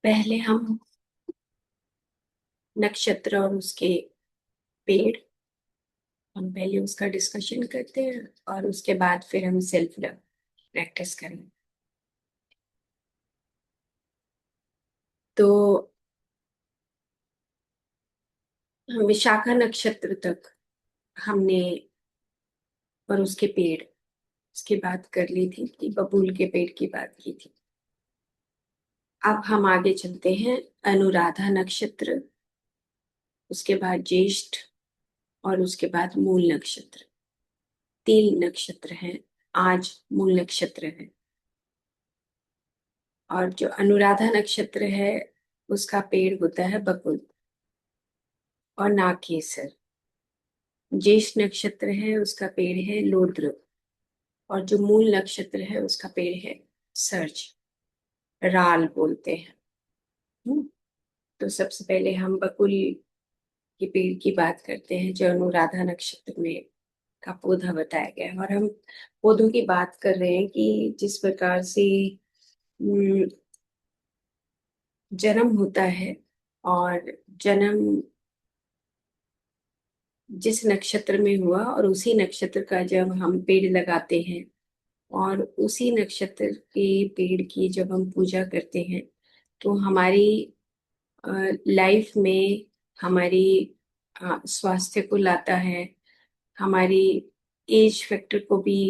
पहले हम नक्षत्र और उसके पेड़, हम पहले उसका डिस्कशन करते हैं और उसके बाद फिर हम सेल्फ लव प्रैक्टिस करेंगे। तो हम विशाखा नक्षत्र तक हमने और उसके पेड़, उसकी बात कर ली थी कि बबूल के पेड़ की बात की थी। अब हम आगे चलते हैं। अनुराधा नक्षत्र, उसके बाद ज्येष्ठ और उसके बाद मूल नक्षत्र। तीन नक्षत्र हैं। आज मूल नक्षत्र है और जो अनुराधा नक्षत्र है उसका पेड़ होता है बकुल और नागकेसर। ज्येष्ठ नक्षत्र है उसका पेड़ है लोद्र और जो मूल नक्षत्र है उसका पेड़ है सर्ज, राल बोलते हैं। हम्म, तो सबसे पहले हम बकुल के पेड़ की बात करते हैं जो अनुराधा नक्षत्र में का पौधा बताया गया है। और हम पौधों की बात कर रहे हैं कि जिस प्रकार से हम्म, जन्म होता है और जन्म जिस नक्षत्र में हुआ और उसी नक्षत्र का जब हम पेड़ लगाते हैं और उसी नक्षत्र के पेड़ की जब हम पूजा करते हैं तो हमारी लाइफ में हमारी स्वास्थ्य को लाता है। हमारी एज फैक्टर को भी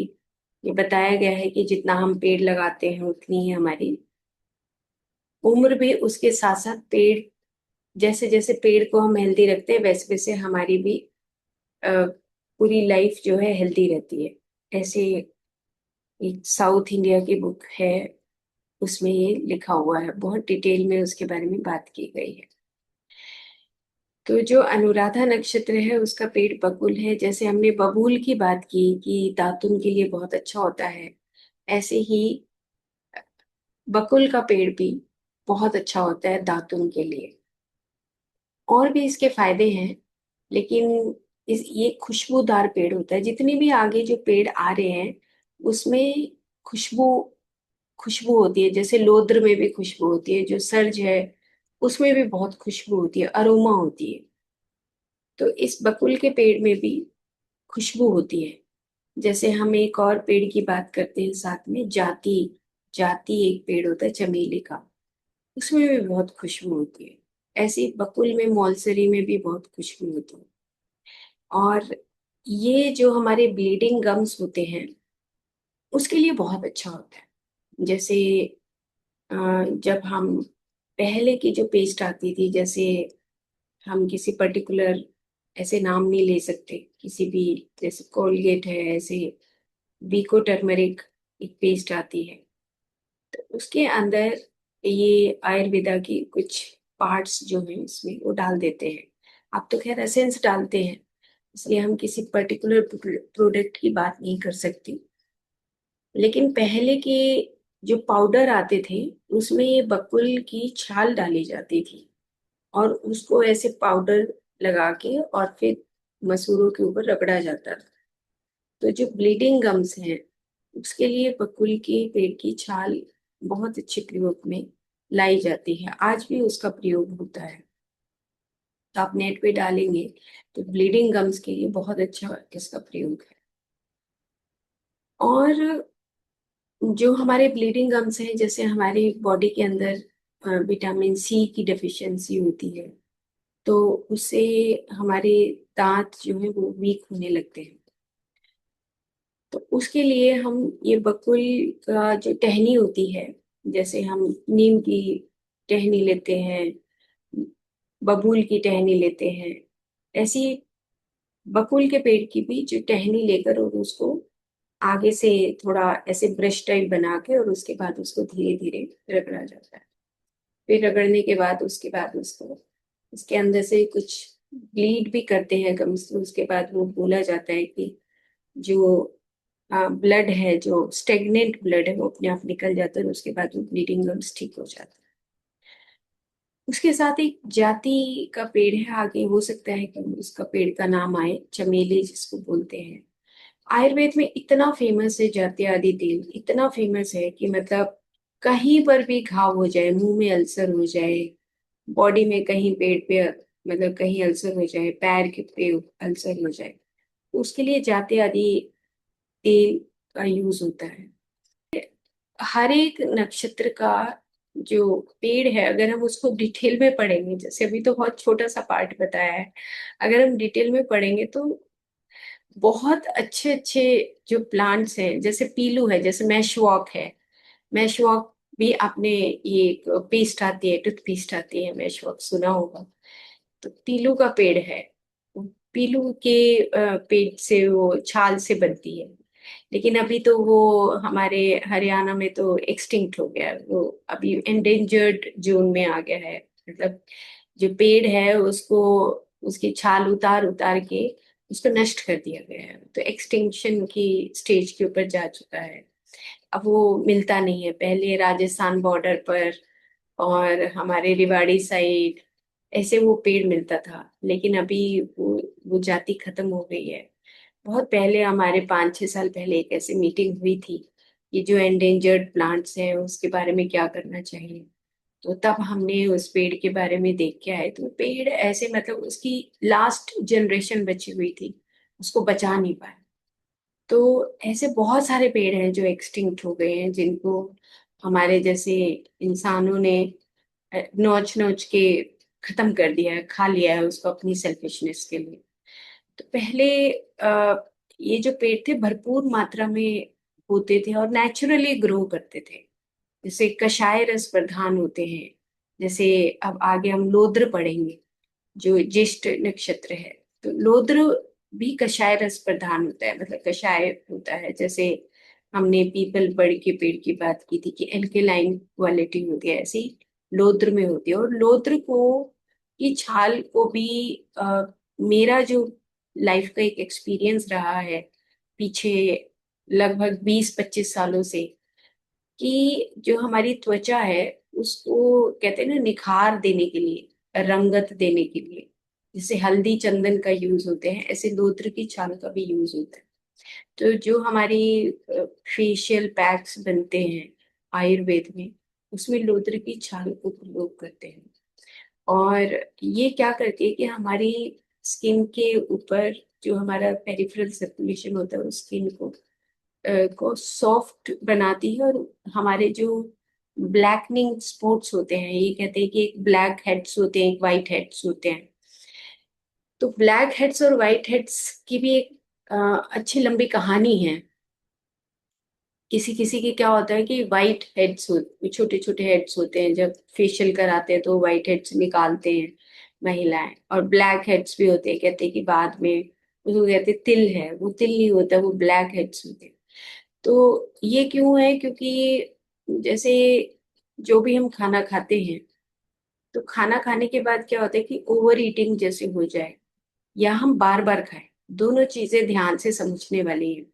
ये बताया गया है कि जितना हम पेड़ लगाते हैं उतनी ही हमारी उम्र भी उसके साथ साथ पेड़, जैसे जैसे पेड़ को हम हेल्दी रखते हैं वैसे वैसे हमारी भी अ, पूरी लाइफ जो है हेल्दी रहती है। ऐसे एक साउथ इंडिया की बुक है, उसमें ये लिखा हुआ है, बहुत डिटेल में उसके बारे में बात की गई है। तो जो अनुराधा नक्षत्र है उसका पेड़ बकुल है। जैसे हमने बबूल की बात की कि दातुन के लिए बहुत अच्छा होता है, ऐसे ही बकुल का पेड़ भी बहुत अच्छा होता है दातुन के लिए। और भी इसके फायदे हैं, लेकिन ये खुशबूदार पेड़ होता है। जितने भी आगे जो पेड़ आ रहे हैं उसमें खुशबू खुशबू होती है। जैसे लोद्र में भी खुशबू होती है, जो सर्ज है उसमें भी बहुत खुशबू होती है, अरोमा होती है। तो इस बकुल के पेड़ में भी खुशबू होती है। जैसे हम एक और पेड़ की बात करते हैं साथ में, जाति। जाति एक पेड़ होता है चमेली का, उसमें भी बहुत खुशबू होती है। ऐसे ही बकुल में, मौलसरी में भी बहुत खुशबू होती है। और ये जो हमारे ब्लीडिंग गम्स होते हैं उसके लिए बहुत अच्छा होता है। जैसे अ, जब हम पहले की जो पेस्ट आती थी, जैसे हम किसी पर्टिकुलर, ऐसे नाम नहीं ले सकते किसी भी, जैसे कोलगेट है, ऐसे बीको टर्मरिक एक पेस्ट आती है। तो उसके अंदर ये आयुर्वेदा की कुछ पार्ट्स जो हैं इसमें वो डाल देते हैं। अब तो खैर एसेंस डालते हैं, इसलिए हम किसी पर्टिकुलर प्रोडक्ट की बात नहीं कर सकती। लेकिन पहले के जो पाउडर आते थे उसमें ये बकुल की छाल डाली जाती थी और उसको ऐसे पाउडर लगा के और फिर मसूरों के ऊपर रगड़ा जाता था। तो जो ब्लीडिंग गम्स हैं उसके लिए बकुल के पेड़ की छाल बहुत अच्छे प्रयोग में लाई जाती है। आज भी उसका प्रयोग होता है। तो आप नेट पे डालेंगे तो ब्लीडिंग गम्स के लिए बहुत अच्छा इसका प्रयोग है। और जो हमारे ब्लीडिंग गम्स हैं, जैसे हमारी बॉडी के अंदर विटामिन सी की डेफिशिएंसी होती है तो उससे हमारे दांत जो है वो वीक होने लगते हैं। तो उसके लिए हम ये बकुल का जो टहनी होती है, जैसे हम नीम की टहनी लेते हैं, बबूल की टहनी लेते हैं, ऐसी बकुल के पेड़ की भी जो टहनी लेकर और उसको आगे से थोड़ा ऐसे ब्रश टाइप बना के और उसके बाद उसको धीरे धीरे रगड़ा जाता है। फिर रगड़ने के बाद उसके बाद उसको उसके अंदर से कुछ ब्लीड भी करते हैं कम से, उसके बाद वो बोला जाता है कि जो ब्लड है, जो स्टेगनेंट ब्लड है वो अपने आप निकल जाता है और उसके बाद वो ब्लीडिंग गम्स ठीक हो जाता है। उसके साथ एक जाति का पेड़ है, आगे हो सकता है कि उसका पेड़ का नाम आए, चमेली जिसको बोलते हैं। आयुर्वेद में इतना फेमस है जाति आदि तेल, इतना फेमस है कि मतलब कहीं पर भी घाव हो जाए, मुंह में अल्सर हो जाए, बॉडी में कहीं पेट पे मतलब कहीं अल्सर हो जाए, पैर के पे अल्सर हो जाए, तो उसके लिए जाते आदि तेल का यूज होता है। हर एक नक्षत्र का जो पेड़ है, अगर हम उसको डिटेल में पढ़ेंगे, जैसे अभी तो बहुत छोटा सा पार्ट बताया है, अगर हम डिटेल में पढ़ेंगे तो बहुत अच्छे अच्छे जो प्लांट्स हैं, जैसे पीलू है, जैसे मैशवॉक है। मैशवॉक भी आपने, ये एक पेस्ट आती है, टूथपेस्ट आती है, मैशवॉक सुना होगा। तो पीलू का पेड़ है। पीलू के पेड़ से वो छाल से बनती है। लेकिन अभी तो वो हमारे हरियाणा में तो एक्सटिंक्ट हो गया है। वो अभी एंडेंजर्ड जोन में आ गया है। मतलब जो पेड़ है उसको, उसकी छाल उतार उतार के उसको नष्ट कर दिया गया है, तो एक्सटिंक्शन की स्टेज के ऊपर जा चुका है। अब वो मिलता नहीं है। पहले राजस्थान बॉर्डर पर और हमारे रेवाड़ी साइड ऐसे वो पेड़ मिलता था, लेकिन अभी वो जाति खत्म हो गई है। बहुत पहले, हमारे 5-6 साल पहले एक ऐसी मीटिंग हुई थी कि जो एंडेंजर्ड प्लांट्स हैं उसके बारे में क्या करना चाहिए। तो तब हमने उस पेड़ के बारे में देख के आए। तो पेड़ ऐसे, मतलब उसकी लास्ट जनरेशन बची हुई थी, उसको बचा नहीं पाए। तो ऐसे बहुत सारे पेड़ हैं जो एक्सटिंक्ट हो गए हैं, जिनको हमारे जैसे इंसानों ने नोच नोच के खत्म कर दिया है, खा लिया है उसको अपनी सेल्फिशनेस के लिए। तो पहले ये जो पेड़ थे भरपूर मात्रा में होते थे और नेचुरली ग्रो करते थे। जैसे कषाय रस प्रधान होते हैं। जैसे अब आगे हम लोद्र पढ़ेंगे, जो ज्येष्ठ नक्षत्र है। तो लोद्र भी कषाय रस प्रधान होता है, मतलब कषाय होता है। जैसे हमने पीपल बड़ के पेड़ की बात की थी कि एल्केलाइन क्वालिटी होती है, ऐसी लोद्र में होती है। और लोद्र को, की छाल को भी मेरा जो लाइफ का एक एक्सपीरियंस रहा है पीछे लगभग 20-25 सालों से, कि जो हमारी त्वचा है उसको कहते हैं ना, निखार देने के लिए, रंगत देने के लिए, जैसे हल्दी चंदन का यूज होते हैं, ऐसे लोत्र की छाल का भी यूज होता है। तो जो हमारी फेशियल पैक्स बनते हैं आयुर्वेद में, उसमें लोत्र की छाल को प्रयोग करते हैं। और ये क्या करती है कि हमारी स्किन के ऊपर जो हमारा पेरिफेरल सर्कुलेशन होता है उस स्किन को सॉफ्ट बनाती है। और हमारे जो ब्लैकनिंग स्पॉट्स होते हैं, ये कहते हैं कि एक ब्लैक हेड्स होते हैं, एक वाइट हेड्स होते हैं। तो ब्लैक हेड्स और वाइट हेड्स की भी एक अच्छी लंबी कहानी है। किसी किसी के क्या होता है कि वाइट हेड्स होते, छोटे छोटे हेड्स होते हैं, जब फेशियल कराते हैं तो वाइट हेड्स निकालते हैं महिलाएं। और ब्लैक हेड्स भी होते हैं, कहते हैं कि बाद में उसको कहते हैं तिल है, वो तिल नहीं होता, वो ब्लैक हेड्स होते हैं। तो ये क्यों है? क्योंकि जैसे जो भी हम खाना खाते हैं, तो खाना खाने के बाद क्या होता है कि ओवर ईटिंग जैसे हो जाए, या हम बार बार खाएं, दोनों चीजें ध्यान से समझने वाली हैं।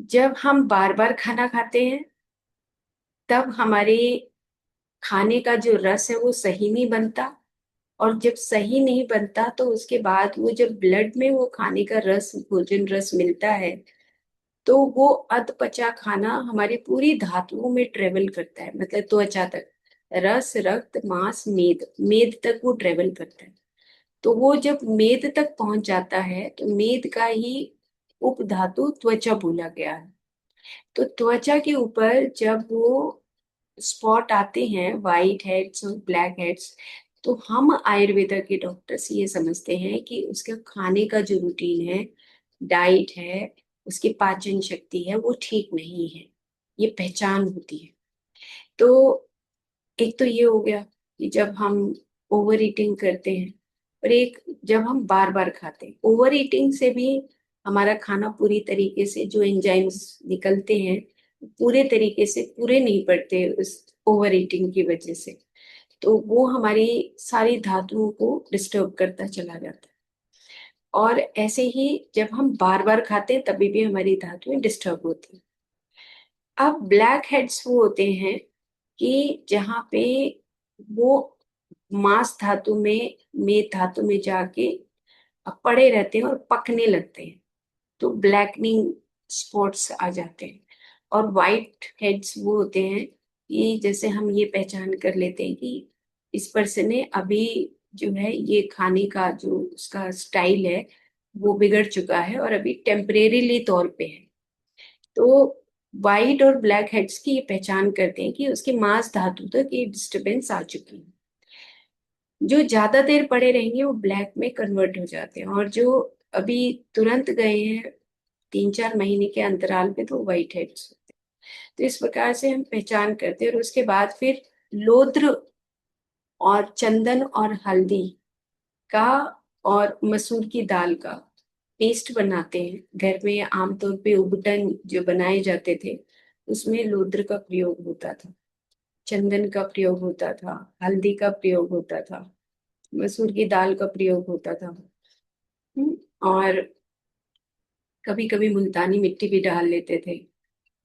जब हम बार बार खाना खाते हैं, तब हमारे खाने का जो रस है वो सही नहीं बनता। और जब सही नहीं बनता तो उसके बाद वो जब ब्लड में वो खाने का रस, भोजन रस मिलता है, तो वो अधपचा खाना हमारी पूरी धातुओं में ट्रेवल करता है, मतलब त्वचा तक। रस, रक्त, मांस, मेद, मेद तक वो ट्रेवल करता है। तो वो जब मेद तक पहुंच जाता है, तो मेद का ही उपधातु त्वचा बोला गया है। तो त्वचा के ऊपर जब वो स्पॉट आते हैं, वाइट हेड्स और ब्लैक हेड्स, तो हम आयुर्वेदा के डॉक्टर्स ये समझते हैं कि उसका खाने का जो रूटीन है, डाइट है, उसकी पाचन शक्ति है, वो ठीक नहीं है। ये पहचान होती है। तो एक तो ये हो गया कि जब हम ओवर ईटिंग करते हैं। और एक, जब हम बार बार खाते हैं, ओवर ईटिंग से भी हमारा खाना पूरी तरीके से, जो एंजाइम्स निकलते हैं पूरे तरीके से पूरे नहीं पड़ते उस ओवर ईटिंग की वजह से। तो वो हमारी सारी धातुओं को डिस्टर्ब करता चला जाता है। और ऐसे ही जब हम बार बार खाते हैं तभी भी हमारी धातुएं डिस्टर्ब होती हैं। अब ब्लैक हेड्स वो होते हैं कि जहाँ पे वो मांस धातु में, मेद धातु में जाके पड़े रहते हैं और पकने लगते हैं, तो ब्लैकनिंग स्पॉट्स आ जाते हैं। और वाइट हेड्स वो होते हैं कि जैसे हम ये पहचान कर लेते हैं कि इस पर्सन ने अभी जो है ये खाने का जो उसका स्टाइल है वो बिगड़ चुका है और अभी टेम्परेरीली तौर पे है। तो वाइट और ब्लैक हेड्स की ये पहचान करते हैं कि उसके मांस धातु तक ये डिस्टरबेंस आ चुकी है। जो ज्यादा देर पड़े रहेंगे वो ब्लैक में कन्वर्ट हो जाते हैं, और जो अभी तुरंत गए हैं 3-4 महीने के अंतराल पे तो वाइट हेड्स होते हैं। तो इस प्रकार से हम पहचान करते हैं, और उसके बाद फिर लोद्र और चंदन और हल्दी का और मसूर की दाल का पेस्ट बनाते हैं घर में। आमतौर पे उबटन जो बनाए जाते थे उसमें लोद्र का प्रयोग होता था, चंदन का प्रयोग होता था, हल्दी का प्रयोग होता था, मसूर की दाल का प्रयोग होता था। और कभी कभी मुल्तानी मिट्टी भी डाल लेते थे,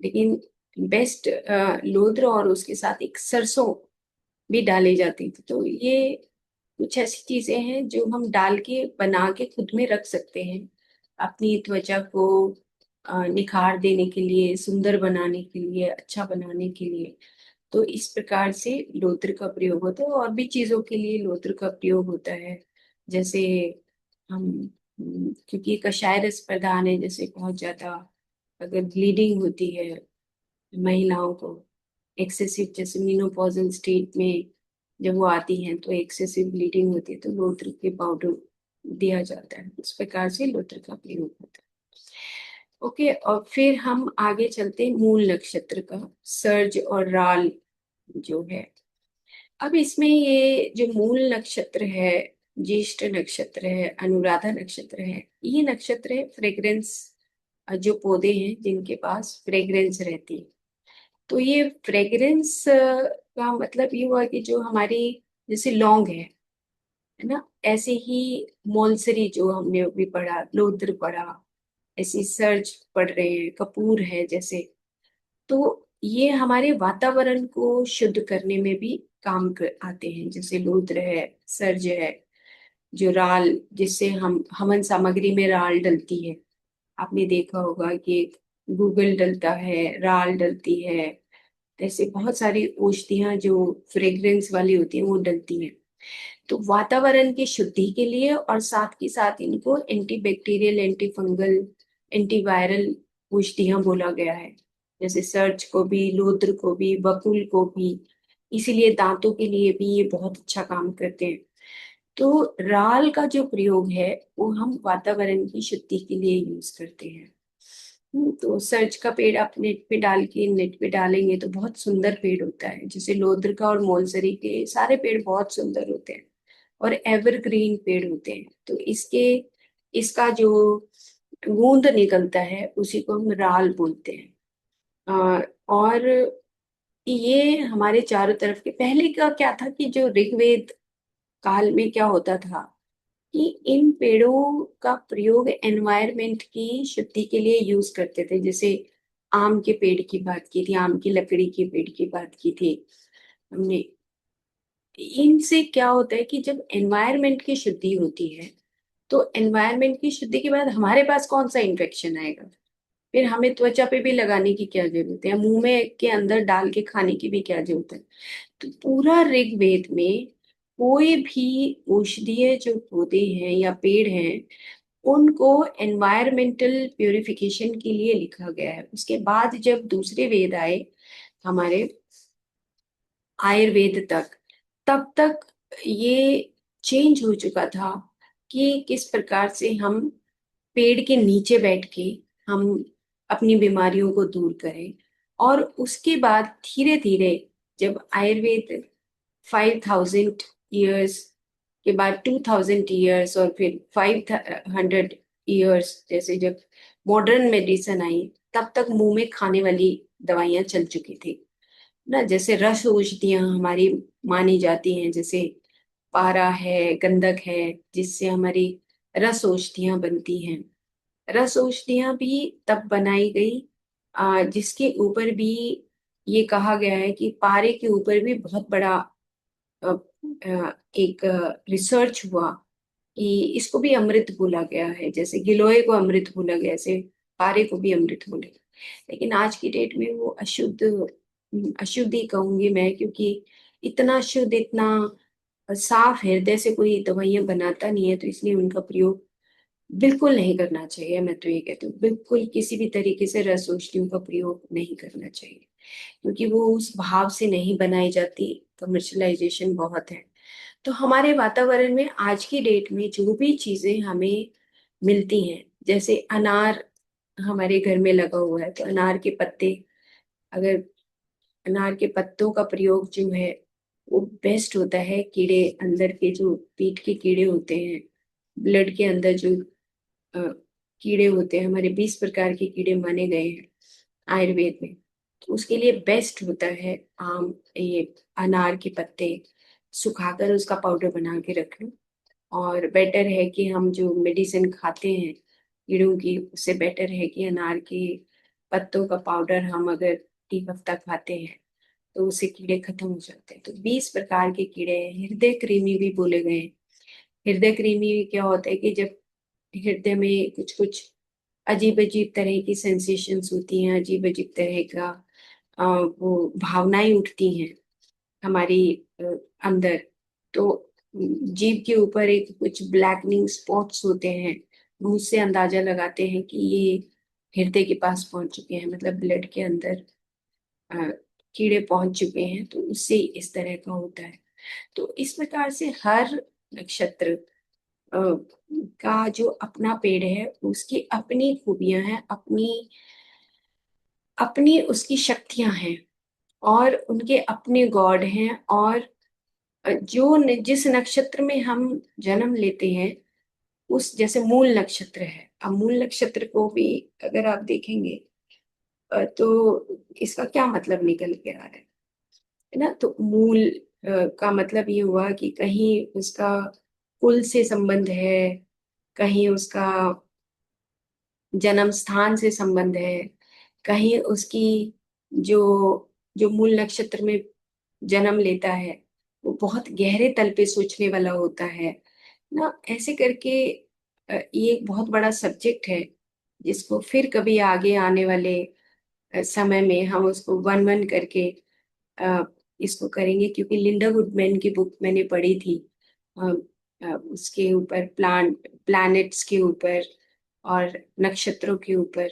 लेकिन बेस्ट लोद्र, और उसके साथ एक सरसों भी डाली जाती थी। तो ये कुछ ऐसी चीजें हैं जो हम डाल के बना के खुद में रख सकते हैं अपनी त्वचा को निखार देने के लिए, सुंदर बनाने के लिए, अच्छा बनाने के लिए। तो इस प्रकार से लोत्र का प्रयोग होता है, और भी चीजों के लिए लोत्र का प्रयोग होता है। जैसे हम क्योंकि कषाय रस प्रधान है, जैसे बहुत ज्यादा अगर ब्लीडिंग होती है महिलाओं को, एक्सेसिव जैसे मीनोपॉजल स्टेट में जब वो आती हैं तो एक्सेसिव ब्लीडिंग होती है तो लोत्र के पाउडर दिया जाता है। इस प्रकार से लोत्र का प्रयोग होता है। ओके, और फिर हम आगे चलते हैं मूल नक्षत्र का, सर्ज और राल जो है। अब इसमें ये जो मूल नक्षत्र है, ज्येष्ठ नक्षत्र है, अनुराधा नक्षत्र है, ये नक्षत्र है फ्रेग्रेंस, जो पौधे हैं जिनके पास फ्रेग्रेंस रहती है। तो ये फ्रेग्रेंस का मतलब ये हुआ कि जो हमारी जैसे लौंग है ना, ऐसे ही मोलसरी जो हमने अभी पढ़ा, लोद्र पढ़ा, ऐसी सर्ज पढ़ रहे हैं, कपूर है जैसे। तो ये हमारे वातावरण को शुद्ध करने में भी काम कर आते हैं। जैसे लोद्र है, सर्ज है, जो राल, जिससे हम हवन सामग्री में राल डलती है, आपने देखा होगा कि गूगल डलता है, राल डलती है, ऐसे बहुत सारी औषधियां जो फ्रेग्रेंस वाली होती हैं वो डलती हैं। तो वातावरण की शुद्धि के लिए, और साथ ही साथ इनको anti bacterial, anti fungal, antiviral औषधियां बोला गया है। जैसे सर्च को भी, लोद्र को भी, बकुल को भी, इसीलिए दांतों के लिए भी ये बहुत अच्छा काम करते हैं। तो राल का जो प्रयोग है वो हम वातावरण की शुद्धि के लिए यूज करते हैं। तो सर्च का पेड़ आप नेट पे डाल के, नेट पे डालेंगे तो बहुत सुंदर पेड़ होता है। जैसे लोद्र का और मोलसरी के सारे पेड़ बहुत सुंदर होते हैं और एवरग्रीन पेड़ होते हैं। तो इसका जो गूंद निकलता है उसी को हम राल बोलते हैं। और ये हमारे चारों तरफ के, पहले का क्या था कि जो ऋग्वेद काल में क्या होता था कि इन पेड़ों का प्रयोग एनवायरनमेंट की शुद्धि के लिए यूज करते थे। जैसे आम के पेड़ की बात की थी, आम की लकड़ी के पेड़ की बात की थी हमने। इनसे क्या होता है कि जब एनवायरनमेंट की शुद्धि होती है तो एनवायरनमेंट की शुद्धि के बाद हमारे पास कौन सा इन्फेक्शन आएगा? फिर हमें त्वचा पे भी लगाने की क्या जरूरत है, या मुंह में के अंदर डाल के खाने की भी क्या जरूरत है? तो पूरा ऋग्वेद में कोई भी औषधीय जो पौधे हैं या पेड़ हैं उनको एनवायरमेंटल प्यूरिफिकेशन के लिए लिखा गया है। उसके बाद जब दूसरे वेद आए हमारे, आयुर्वेद तक, तब तक ये चेंज हो चुका था कि किस प्रकार से हम पेड़ के नीचे बैठ के हम अपनी बीमारियों को दूर करें। और उसके बाद धीरे धीरे जब आयुर्वेद 5,000 ईयर्स के बाद 2,000 ईयर्स और फिर 500 ईयर्स, जैसे जब मॉडर्न मेडिसिन आई, तब तक मुंह में खाने वाली दवाइयां चल चुकी थी ना। जैसे रस औषधियां हमारी मानी जाती हैं, जैसे पारा है, गंधक है, जिससे हमारी रस औषधियां बनती हैं। रस औषधियां भी तब बनाई गई जिसके ऊपर भी ये कहा गया है कि पारे के ऊपर भी बहुत बड़ा एक रिसर्च हुआ कि इसको भी अमृत बोला गया है। जैसे गिलोय को अमृत बोला गया, ऐसे पारे को भी अमृत बोले। लेकिन आज की डेट में वो अशुद्ध अशुद्ध ही कहूंगी मैं, क्योंकि इतना शुद्ध, इतना साफ हृदय से कोई दवाइयां बनाता नहीं है, तो इसलिए उनका प्रयोग बिल्कुल नहीं करना चाहिए। मैं तो ये कहती हूँ, बिल्कुल किसी भी तरीके से रस औषधियों का प्रयोग नहीं करना चाहिए, क्योंकि वो उस भाव से नहीं बनाई जाती। कमर्शलाइजेशन बहुत है। तो हमारे वातावरण में आज की डेट में जो भी चीजें हमें मिलती हैं, जैसे अनार हमारे घर में लगा हुआ है, तो अनार के पत्ते, अगर अनार के पत्तों का प्रयोग जो है वो बेस्ट होता है। कीड़े अंदर के जो पीठ के कीड़े होते हैं, ब्लड के अंदर जो अ, कीड़े होते हैं, हमारे 20 प्रकार के कीड़े माने गए हैं आयुर्वेद में, तो उसके लिए बेस्ट होता है आम, ये अनार के पत्ते सुखाकर उसका पाउडर बना के रख लो। और बेटर है कि हम जो मेडिसिन खाते हैं कीड़ों की, उससे बेटर है कि अनार के पत्तों का पाउडर हम अगर 1 हफ्ता खाते हैं तो उससे कीड़े खत्म हो जाते हैं। तो 20 प्रकार के कीड़े हैं, हृदय कृमि भी बोले गए हैं। हृदय कृमि क्या होता है कि जब हृदय में कुछ कुछ अजीब अजीब तरह की सेंसेशंस होती हैं, अजीब अजीब तरह का वो भावनाएं उठती हैं हमारी अ, अंदर, तो जीभ के ऊपर एक कुछ ब्लैकनिंग स्पॉट्स होते हैं, हम उससे अंदाजा लगाते हैं कि ये हृदय के पास पहुंच चुके हैं, मतलब ब्लड के अंदर अ, कीड़े पहुंच चुके हैं, तो उससे इस तरह का होता है। तो इस प्रकार से हर नक्षत्र अ, का जो अपना पेड़ है, उसकी अपनी खूबियां हैं, अपनी अपनी उसकी शक्तियां हैं, और उनके अपने गॉड हैं। और जिस नक्षत्र में हम जन्म लेते हैं, उस जैसे मूल नक्षत्र है, अब मूल नक्षत्र को भी अगर आप देखेंगे तो इसका क्या मतलब निकल के आ रहा है ना। तो मूल का मतलब ये हुआ कि कहीं उसका कुल से संबंध है, कहीं उसका जन्म स्थान से संबंध है, कहीं उसकी जो जो मूल नक्षत्र में जन्म लेता है वो बहुत गहरे तल पे सोचने वाला होता है ना। ऐसे करके ये एक बहुत बड़ा सब्जेक्ट है, जिसको फिर कभी आगे आने वाले समय में हम उसको वन वन करके अ, इसको करेंगे, क्योंकि लिंडा गुडमैन की बुक मैंने पढ़ी थी अ, उसके ऊपर, प्लैनेट्स के ऊपर और नक्षत्रों के ऊपर।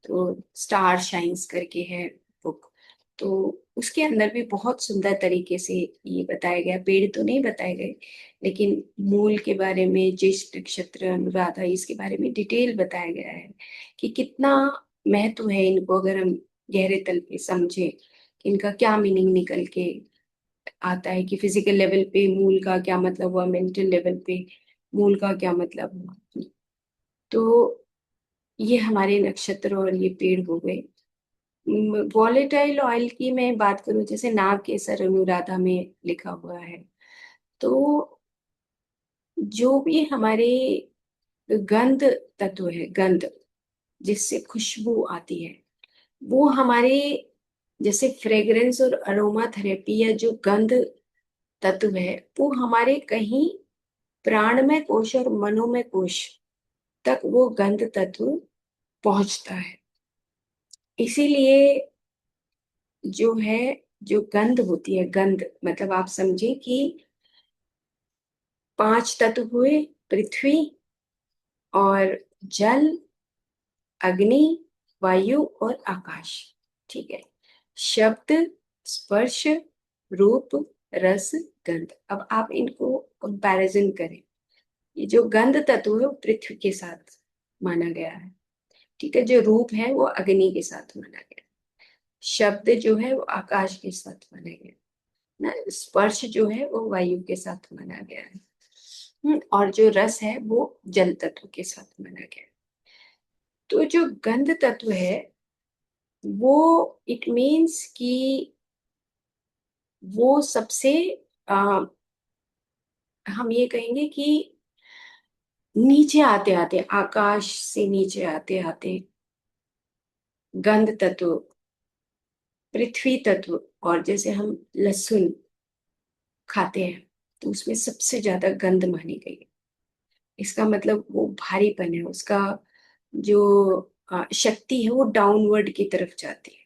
तो स्टार शाइन्स करके है बुक, तो उसके अंदर भी बहुत सुंदर तरीके से ये बताया गया। पेड़ तो नहीं बताए गए, लेकिन मूल के बारे में, ज्येष्ठ नक्षत्र, अनुराधा, इसके बारे में डिटेल बताया गया है कि कितना महत्व है इनको, अगर हम गहरे तल पे समझे कि इनका क्या मीनिंग निकल के आता है, कि फिजिकल लेवल पे मूल का क्या मतलब हुआ, मेंटल लेवल पे मूल का क्या मतलब हुआ। तो ये हमारे नक्षत्र और ये पेड़ हो गए। वॉलेटाइल ऑयल की मैं बात करूं, जैसे नाग केसर अनुराधा में लिखा हुआ है, तो जो भी हमारे गंध तत्व है, गंध जिससे खुशबू आती है, वो हमारे जैसे फ्रेग्रेंस और अरोमा थेरेपी, या जो गंध तत्व है, वो हमारे कहीं प्राणमय कोश और मनोमय कोश तक वो गंध तत्व पहुंचता है। इसीलिए जो है, जो गंध होती है, गंध मतलब आप समझे कि 5 तत्व हुए, पृथ्वी और जल, अग्नि, वायु और आकाश। ठीक है। शब्द, स्पर्श, रूप, रस, गंध। अब आप इनको कंपैरिजन करें। ये जो गंध तत्व है वो पृथ्वी के साथ माना गया है। ठीक है। जो रूप है वो अग्नि के साथ माना गया, शब्द जो है वो आकाश के साथ माना गया ना, स्पर्श जो है वो वायु के साथ माना गया है। और जो रस है वो जल तत्व के साथ माना गया है। तो जो गंध तत्व है वो, इट मीन्स कि वो सबसे आ, हम ये कहेंगे कि नीचे आते आते, आकाश से नीचे आते आते गंध तत्व, पृथ्वी तत्व, और जैसे हम लहसुन खाते हैं तो उसमें सबसे ज्यादा गंध मानी गई है। इसका मतलब वो भारीपन है, उसका जो शक्ति है वो डाउनवर्ड की तरफ जाती है,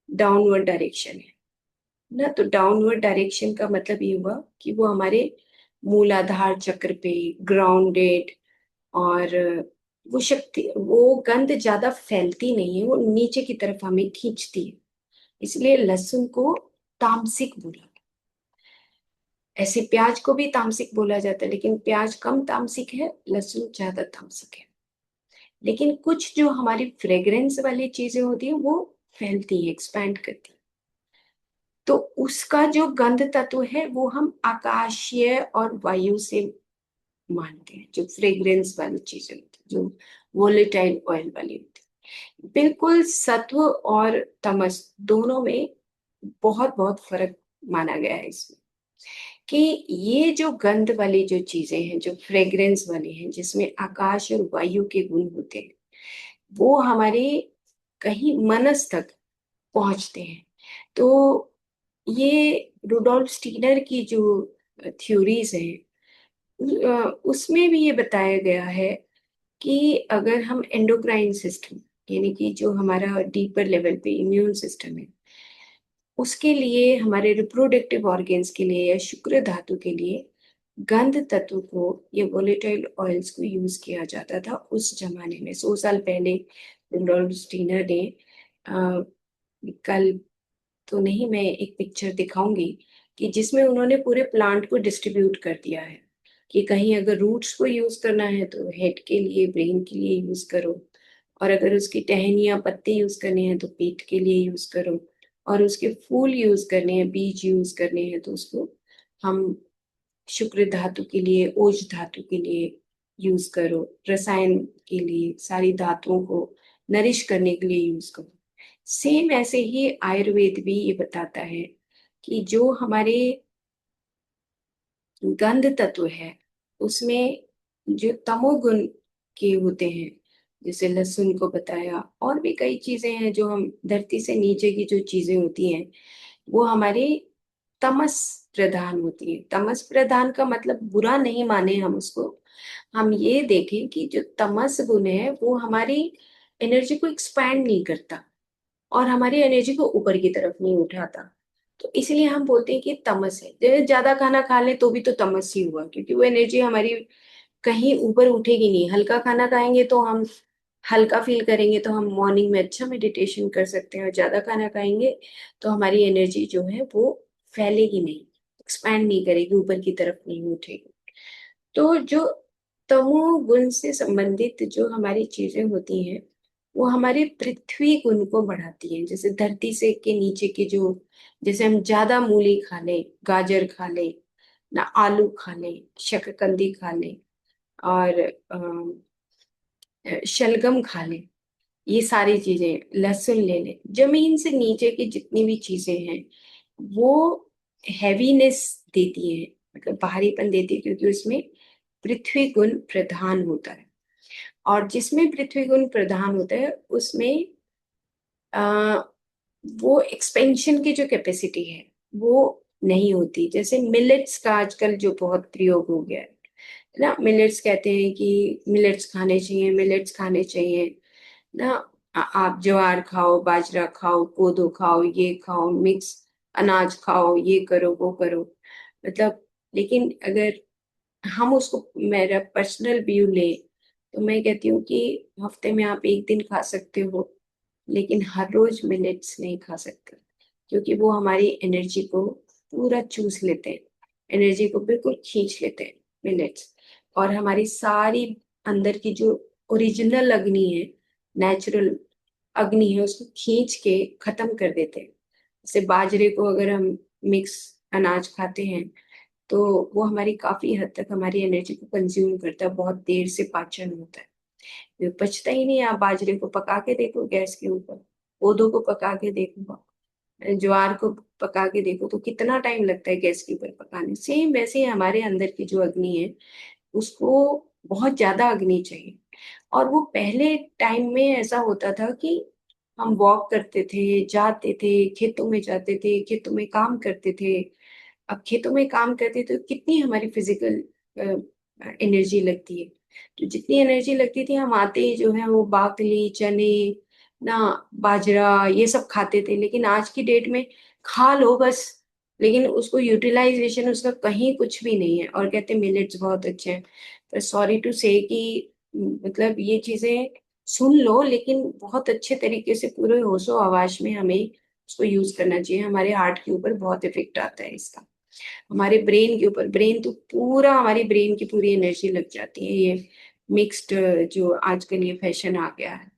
डाउनवर्ड डायरेक्शन है। ना। तो डाउनवर्ड डायरेक्शन का मतलब ये हुआ कि वो हमारे मूलाधार चक्र पे ग्राउंडेड, और वो शक्ति, वो गंध ज्यादा फैलती नहीं है, वो नीचे की तरफ हमें खींचती है। इसलिए लहसुन को तामसिक बोला। ऐसे प्याज को भी तामसिक बोला जाता है, लेकिन प्याज कम तामसिक है, लहसुन ज्यादा तामसिक है। लेकिन कुछ जो हमारी फ्रेग्रेंस वाली चीजें होती है वो फैलती है, एक्सपैंड करती है। तो उसका जो गंध तत्व है वो हम आकाशीय और वायु से मानते हैं, जो फ्रेग्रेंस वाली चीजें होती है, जो वोलेटाइल ऑयल वाली होती है। बिल्कुल सत्व और तमस दोनों में बहुत बहुत फर्क माना गया है इसमें। कि ये जो गंध वाली जो चीजें हैं, जो फ्रेग्रेंस वाली हैं, जिसमें आकाश और वायु के गुण होते हैं, वो हमारे कहीं मनस तक पहुंचते हैं। तो ये रुडोल्फ स्टीनर की जो थ्योरीज हैं, उसमें भी ये बताया गया है कि अगर हम एंडोक्राइन सिस्टम, यानी कि जो हमारा डीपर लेवल पे इम्यून सिस्टम है, उसके लिए, हमारे रिप्रोडक्टिव ऑर्गेन्स के लिए या शुक्र धातु के लिए गंध तत्व को, ये वोलेटाइल ऑयल्स को यूज किया जाता था उस जमाने में, 100 साल पहले। रुडोल्फ स्टीनर ने अ, कल तो नहीं, मैं एक पिक्चर दिखाऊंगी कि जिसमें उन्होंने पूरे प्लांट को डिस्ट्रीब्यूट कर दिया है कि कहीं अगर रूट्स को यूज करना है तो हेड के लिए, ब्रेन के लिए यूज करो, और अगर उसकी टहनियाँ पत्ते यूज करने हैं तो पेट के लिए यूज करो, और उसके फूल यूज करने हैं, बीज यूज करने हैं तो उसको हम शुक्र धातु के लिए, ओज धातु के लिए यूज करो, रसायन के लिए सारी धातुओं को नरिश करने के लिए यूज करो। सेम ऐसे ही आयुर्वेद भी ये बताता है कि जो हमारे गंध तत्व है उसमें जो तमोगुण के होते हैं, जैसे लहसुन को बताया, और भी कई चीजें हैं जो हम धरती से नीचे की जो चीजें होती हैं वो हमारे तमस प्रधान होती है। तमस प्रधान का मतलब बुरा नहीं माने हम उसको, हम ये देखें कि जो तमस गुण है वो हमारी एनर्जी को एक्सपैंड नहीं करता और हमारी एनर्जी को ऊपर की तरफ नहीं उठाता। तो इसलिए हम बोलते हैं कि तमस है। ज्यादा खाना खा लें तो भी तो तमस ही हुआ, क्योंकि वो एनर्जी हमारी कहीं ऊपर उठेगी नहीं। हल्का खाना खाएंगे तो हम हल्का फील करेंगे, तो हम मॉर्निंग में अच्छा मेडिटेशन कर सकते हैं, और ज्यादा खाना खाएंगे तो हमारी एनर्जी जो है वो फैलेगी नहीं, एक्सपैंड नहीं करेगी, ऊपर की तरफ नहीं उठेगी। तो जो तमोगुण से संबंधित जो हमारी चीजें होती हैं वो हमारे पृथ्वी गुण को बढ़ाती हैं। जैसे धरती से के नीचे के जो, जैसे हम ज्यादा मूली खा लें, गाजर खा लें ना, आलू खा लें, शकरकंदी खा लें, और शलगम खा लें, ये सारी चीजें, लहसुन ले लें, जमीन से नीचे की जितनी भी चीजें हैं वो हैवीनेस देती हैं, मतलब भारीपन देती है, क्योंकि उसमें पृथ्वी गुण प्रधान होता है। और जिसमें पृथ्वी गुण प्रधान होता है उसमें आ, वो एक्सपेंशन की जो कैपेसिटी है वो नहीं होती। जैसे मिलेट्स का आजकल जो बहुत प्रयोग हो गया है ना, मिलेट्स कहते हैं कि मिलेट्स खाने चाहिए, मिलेट्स खाने चाहिए ना। आप ज्वार खाओ, बाजरा खाओ, कोदो खाओ, ये खाओ, मिक्स अनाज खाओ, ये करो, वो करो, मतलब। लेकिन अगर हम उसको, मेरा पर्सनल व्यू ले, तो मैं कहती हूँ कि हफ्ते में आप एक दिन खा सकते हो, लेकिन हर रोज मिलेट्स नहीं खा सकते, क्योंकि वो हमारी एनर्जी को पूरा चूस लेते हैं, एनर्जी को बिल्कुल खींच लेते हैं मिलेट्स। और हमारी सारी अंदर की जो ओरिजिनल अग्नि है, नेचुरल अग्नि है, उसको खींच के खत्म कर देते हैं। जैसे बाजरे को अगर हम मिक्स अनाज खाते हैं तो वो हमारी काफी हद तक हमारी एनर्जी को कंज्यूम करता है, बहुत देर से पाचन होता है, ये पचता ही नहीं। आप बाजरे को पका के देखो गैस के ऊपर, कोदो को पका के देखो, ज्वार को पका के देखो, तो कितना टाइम लगता है गैस के ऊपर पकाने। सेम वैसे ही हमारे अंदर की जो अग्नि है उसको बहुत ज्यादा अग्नि चाहिए। और वो पहले टाइम में ऐसा होता था कि हम वॉक करते थे, जाते थे, खेतों में जाते थे, खेतों में काम करते थे। अब खेतों में काम करते तो कितनी हमारी फिजिकल एनर्जी लगती है, तो जितनी एनर्जी लगती थी हम आते ही जो है वो बाकली, चने ना, बाजरा, ये सब खाते थे। लेकिन आज की डेट में खा लो बस, लेकिन उसको यूटिलाइजेशन उसका कहीं कुछ भी नहीं है, और कहते हैं मिलेट्स बहुत अच्छे हैं। पर सॉरी टू से कि मतलब ये चीजें सुन लो, लेकिन बहुत अच्छे तरीके से पूरे होशो हवास में हमें उसको यूज करना चाहिए। हमारे हार्ट के ऊपर बहुत इफेक्ट आता है इसका, हमारे ब्रेन के ऊपर, ब्रेन तो पूरा, हमारी ब्रेन की पूरी एनर्जी लग जाती है ये मिक्स्ड जो आजकल ये फैशन आ गया है।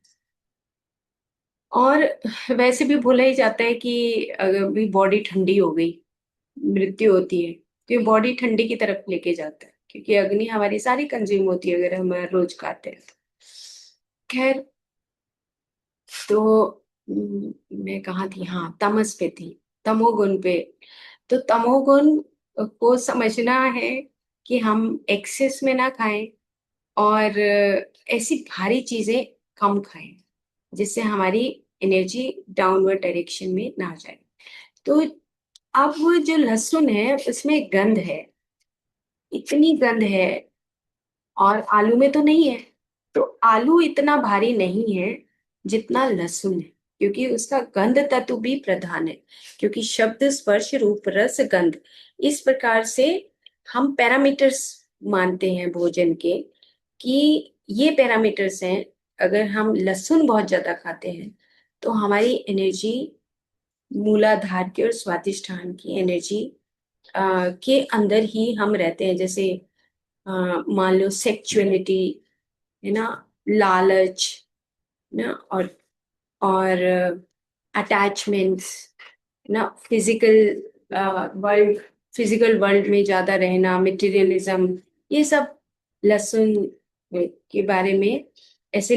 और वैसे भी बोला ही जाता है कि अगर भी बॉडी ठंडी हो गई, मृत्यु होती है, तो ये बॉडी ठंडी की तरफ लेके जाता है, क्योंकि अग्नि हमारी सारी कंज्यूम होती है अगर हम रोज खाते हैं तो। खैर, तो मैं कहाँ थी, हाँ तमस पे थी, तमोगुण पे। तो तमोगुण को समझना है कि हम एक्सेस में ना खाएं, और ऐसी भारी चीजें कम खाएं, जिससे हमारी एनर्जी डाउनवर्ड डायरेक्शन में ना जाए। तो अब वो जो लहसुन है उसमें गंध है, इतनी गंध है, और आलू में तो नहीं है। तो आलू इतना भारी नहीं है जितना लहसुन है, क्योंकि उसका गंध तत्व भी प्रधान है। क्योंकि शब्द स्पर्श रूप रस गंध, इस प्रकार से हम पैरामीटर्स मानते हैं भोजन के, कि ये पैरामीटर्स हैं। अगर हम लहसुन बहुत ज्यादा खाते हैं तो हमारी एनर्जी, मूलाधार की और स्वादिष्ठान की एनर्जी के अंदर ही हम रहते हैं। जैसे मान लो सेक्सुअलिटी है ना, लालच ना, और अटैचमेंट्स ना, वर्ल्ड फिजिकल वर्ल्ड में ज्यादा रहना, मटेरियलिज्म, ये सब लहसुन के बारे में ऐसे